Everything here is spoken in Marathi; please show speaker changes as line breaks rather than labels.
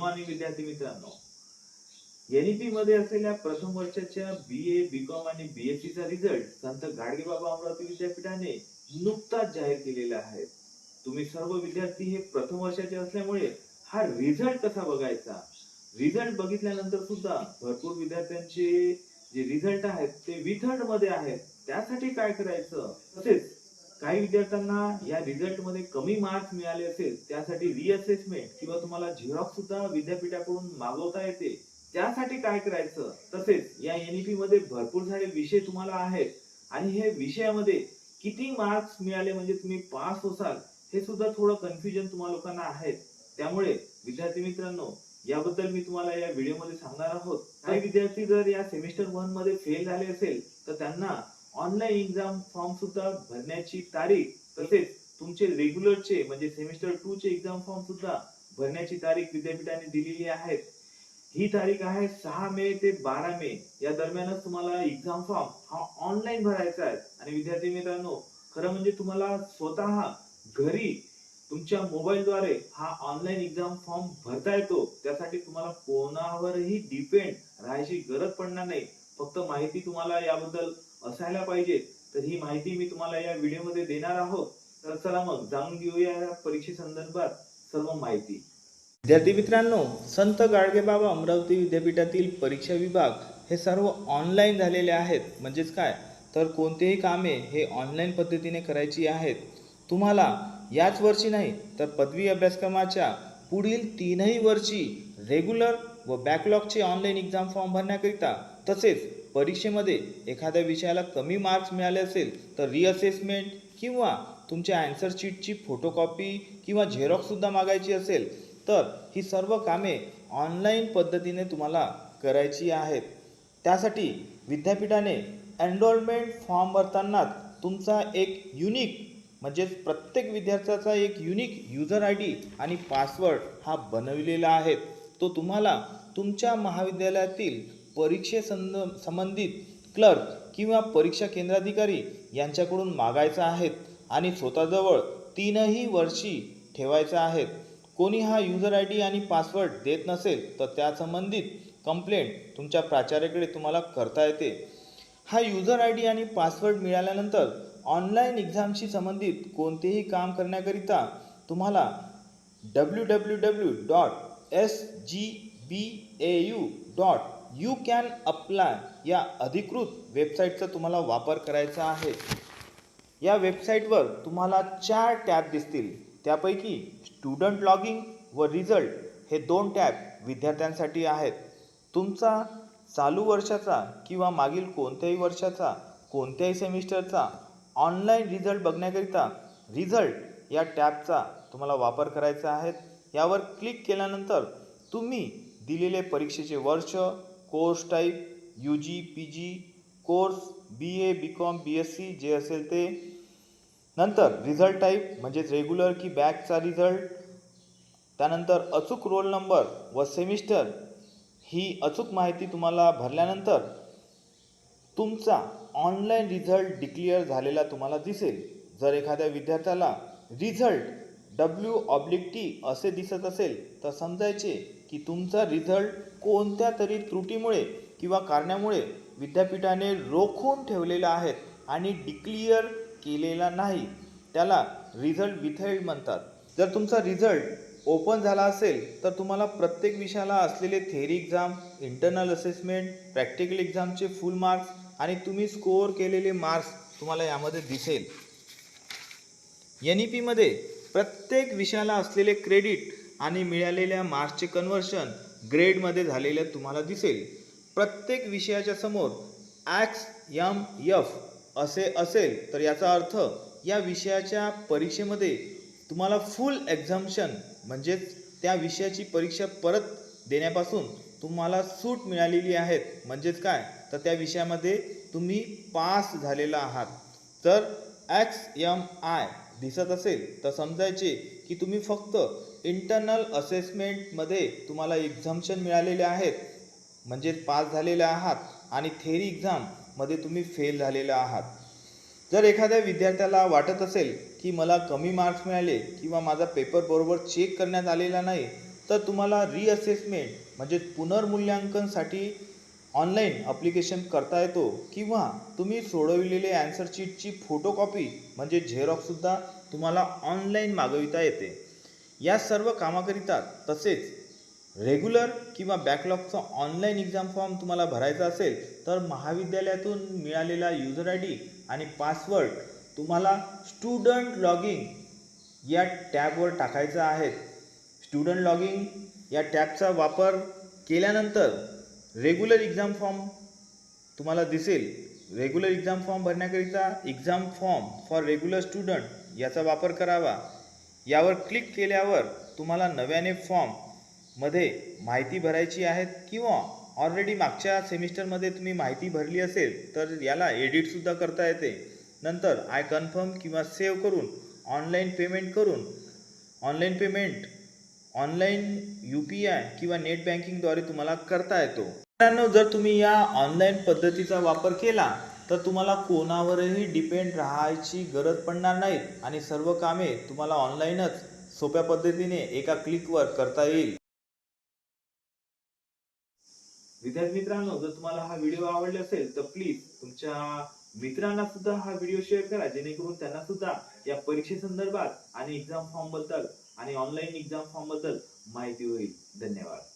मॉर्निंग विद्यार्थी मित्रांनो. एनईपी मध्ये असलेल्या प्रथम वर्षाच्या बीए, बीकॉम आणि बीएससी चा रिझल्ट संत गाडगेबाबा अमरावती विद्यापीठाने नुकताच जाहीर केलेला आहे. तुम्ही सर्व विद्यार्थी हे प्रथम वर्षाचे असल्यामुळे हा रिझल्ट कसा बघायचा, रिझल्ट बघितल्यानंतर सुद्धा भरपूर विद्यार्थ्यांचे जे रिझल्ट आहेत ते विथर्ड मध्ये आहेत. त्यासाठी काय करायचं, तसेच काही विद्यार्थ्यांना या रिझल्ट मध्ये कमी मार्क्स मिळाले असेल त्यासाठी रिअसेसमेंट किंवा तुम्हाला झेरॉक्स सुद्धा विद्यापीठाकडून मागवता येते. त्यासाठी काय करायचं, तसेच या एनईपी मध्ये भरपूर सारे विषय तुम्हाला आहेत आणि हे विषयामध्ये किती मार्क्स मिळाले म्हणजे तुम्ही पास होसाल हे सुद्धा थोडं कन्फ्युजन तुम्हा लोकांना आहे. त्यामुळे विद्यार्थी मित्रांनो, याबद्दल मी तुम्हाला या व्हिडिओ मध्ये सांगणार आहोत. काही विद्यार्थी जर या सेमिस्टर 1 मध्ये फेल झाले असेल तर त्यांना ऑनलाईन एक्झाम फॉर्म सुद्धा भरण्याची तारीख, तसेच तुमचे रेग्युलरचे म्हणजे सेमिस्टर 2 चे एक्झाम फॉर्म सुद्धा भरण्याची तारीख विद्यापीठाने दिलेली आहे. ही तारीख आहे 6 मे ते 12 मे या दरम्यानच तुम्हाला एक्झाम फॉर्म हा ऑनलाईन भरायचा आहे. आणि विद्यार्थी मित्रांनो, खरं म्हणजे तुम्हाला स्वतः घरी तुमच्या मोबाईलद्वारे हा ऑनलाईन एक्झाम फॉर्म भरता येतो. त्यासाठी तुम्हाला कोणावरही डिपेंड राहायची गरज पडणार नाही. फक्त माहिती तुम्हाला याबद्दल असायला पाहिजे. तर ही माहिती मी तुम्हाला या व्हिडिओमध्ये देणार आहोत. तर चला मग जाणून घेऊया या परीक्षेसंदर्भात सर्व माहिती. विद्यार्थी मित्रांनो, संत गाडगेबाबा अमरावती विद्यापीठातील परीक्षा विभाग हे सर्व ऑनलाईन झालेले आहेत. म्हणजेच काय, तर कोणतेही कामे हे ऑनलाईन पद्धतीने करायची आहेत. तुम्हाला याच वर्षी नाही तर पदवी अभ्यासक्रमाच्या पुढील 3ही वर्षी रेग्युलर व बॅकलॉगचे ऑनलाईन एक्झाम फॉर्म भरण्याकरिता, तसेच परीक्षेमध्ये एखाद्या विषयाला कमी मार्क्स मिळाले असेल तर रिअसेसमेंट किंवा तुमच्या आन्सर शीटची फोटोकॉपी किंवा झेरॉक्ससुद्धा मागायची असेल तर ही सर्व कामे ऑनलाईन पद्धतीने तुम्हाला करायची आहेत. त्यासाठी विद्यापीठाने एनरोलमेंट फॉर्म भरताना तुमचा एक युनिक म्हणजेच प्रत्येक विद्यार्थ्याचा एक युनिक युजर आय डी आणि पासवर्ड हा बनविलेला आहे. तो तुम्हाला तुमच्या महाविद्यालयातील संबंधित क्लर्क किंवा परीक्षा केंद्राधिकारी यांच्याकडून मागायचा आहे आणि स्वतःजवळ 3ही वर्षी ठेवायचा आहे. कोणी हा युजर आय डी आणि पासवर्ड देत नसेल तर त्या संबंधित कंप्लेंट तुमच्या प्राचार्याकडे तुम्हाला करता येते. हा युजर आय डी आणि पासवर्ड मिळाल्यानंतर ऑनलाईन एक्झामशी संबंधित कोणतेही काम करण्याकरिता तुम्हाला www.sgbau.you-can-apply या अधिकृत वेबसाईटचा तुम्हाला वापर करायचा आहे. या वेबसाईटवर तुम्हाला 4 टॅब दिसतील. त्यापैकी स्टुडंट लॉगिंग व रिझल्ट हे 2 टॅब विद्यार्थ्यांसाठी आहेत. तुमचा चालू वर्षाचा किंवा मागील कोणत्याही वर्षाचा कोणत्याही सेमिस्टरचा ऑनलाईन रिझल्ट बघण्याकरिता रिझल्ट या टॅबचा तुम्हाला वापर करायचा आहे. यावर क्लिक केल्यानंतर तुम्ही दिलेले परीक्षेचे वर्ष, course type, UG, PG course, BA, BCom, BSc जे असेल ते, नंतर रिझल्ट टाईप म्हणजेच रेग्युलर की बॅकचा रिझल्ट, त्यानंतर अचूक रोल नंबर व सेमिस्टर ही अचूक माहिती तुम्हाला भरल्यानंतर तुमचा ऑनलाईन रिझल्ट डिक्लेअर झालेला तुम्हाला दिसेल. जर एखाद्या विद्यार्थ्याला रिझल्ट W/T असे दिसत असेल तर समजायचे की तुमचा रिझल्ट कोणत्या तरी त्रुटीमुळे किंवा कारणामुळे विद्यापीठाने रोखून ठेवलेला आहे आणि डिक्लेअर केलेला नाही. त्याला रिझल्ट विथहेल्ड म्हणतात. जर तुमचा रिझल्ट ओपन झाला असेल तर तुम्हाला प्रत्येक विषयाला असलेले theory exam, internal assessment, practical एक्झामचे फुल मार्क्स आणि तुम्ही स्कोअर केलेले मार्क्स तुम्हाला यामध्ये दिसेल. NEP मध्ये प्रत्येक विषयाला असलेले क्रेडिट आणि मिळालेल्या मार्क्सचे कन्व्हर्शन ग्रेडमध्ये झालेले तुम्हाला दिसेल. प्रत्येक विषयाच्या समोर XMF असे असेल तर याचा अर्थ या विषयाच्या परीक्षेमध्ये तुम्हाला फुल एक्झाम्शन म्हणजेच त्या विषयाची परीक्षा परत देण्यापासून तुम्हाला सूट मिळालेली आहे. म्हणजेच काय, तर त्या विषयामध्ये तुम्ही पास झालेला आहात. जर XMI दिसत असेल तर समजायचे की तुम्ही फक्त इंटरनल असेसमेंटमध्ये तुम्हाला एक्झाम्शन मिळालेले आहेत म्हणजेच पास झालेले आहात आणि थेअरी एक्झाममध्ये तुम्ही फेल झालेले आहात. जर एखाद्या विद्यार्थ्याला वाटत असेल की मला कमी मार्क्स मिळाले किंवा माझा पेपर बरोबर चेक करण्यात आलेला नाही
तर तुम्हाला रिअसेसमेंट म्हणजे पुनर्मूल्यांकनसाठी ऑनलाईन ॲप्लिकेशन करता येतो किंवा तुम्ही सोडविलेले ॲन्सर शीटची फोटोकॉपी म्हणजे झेरॉक्ससुद्धा तुम्हाला ऑनलाईन मागविता येते. या सर्व कामाकरिता तसेच रेग्युलर किंवा बॅकलॉगचा ऑनलाईन एक्झाम फॉर्म तुम्हाला भरायचा असेल तर महाविद्यालयातून मिळालेला युजर आय डी आणि पासवर्ड तुम्हाला स्टुडंट लॉगिंग या टॅबवर टाकायचा आहे. स्टुडंट लॉगिंग या टॅबचा वापर केल्यानंतर रेग्युलर एक्झाम फॉर्म तुम्हाला दिसेल. रेग्युलर एक्झाम फॉर्म भरण्याकरिता exam form for regular student याचा वापर करावा. यावर क्लिक केल्यावर तुम्हाला नव्याने फॉर्ममध्ये माहिती भरायची आहे किंवा ऑलरेडी मागच्या सेमिस्टरमध्ये तुम्ही माहिती भरली असेल तर याला एडिटसुद्धा करता येते. नंतर आय कन्फर्म किंवा सेव्ह करून ऑनलाईन पेमेंट ऑनलाईन UPI किंवा नेट बँकिंगद्वारे तुम्हाला करता येतो. मित्रांनो, जर तुम्ही या ऑनलाईन पद्धतीचा वापर केला तर तुम्हाला कोणावरही डिपेंड राहायची गरज पडणार नाही आणि सर्व कामे तुम्हाला ऑनलाईनच सोप्या पद्धतीने एका क्लिकवर करता येईल.
विद्यार्थी मित्रांनो, जर तुम्हाला हा व्हिडिओ आवडला असेल तर प्लीज तुमच्या मित्रांना सुद्धा हा व्हिडिओ शेअर करा, जेणेकरून त्यांना सुद्धा या परीक्षेसंदर्भात आणि एक्झाम फॉर्म बद्दल आणि ऑनलाईन एक्झाम फॉर्म बद्दल माहिती होईल. धन्यवाद.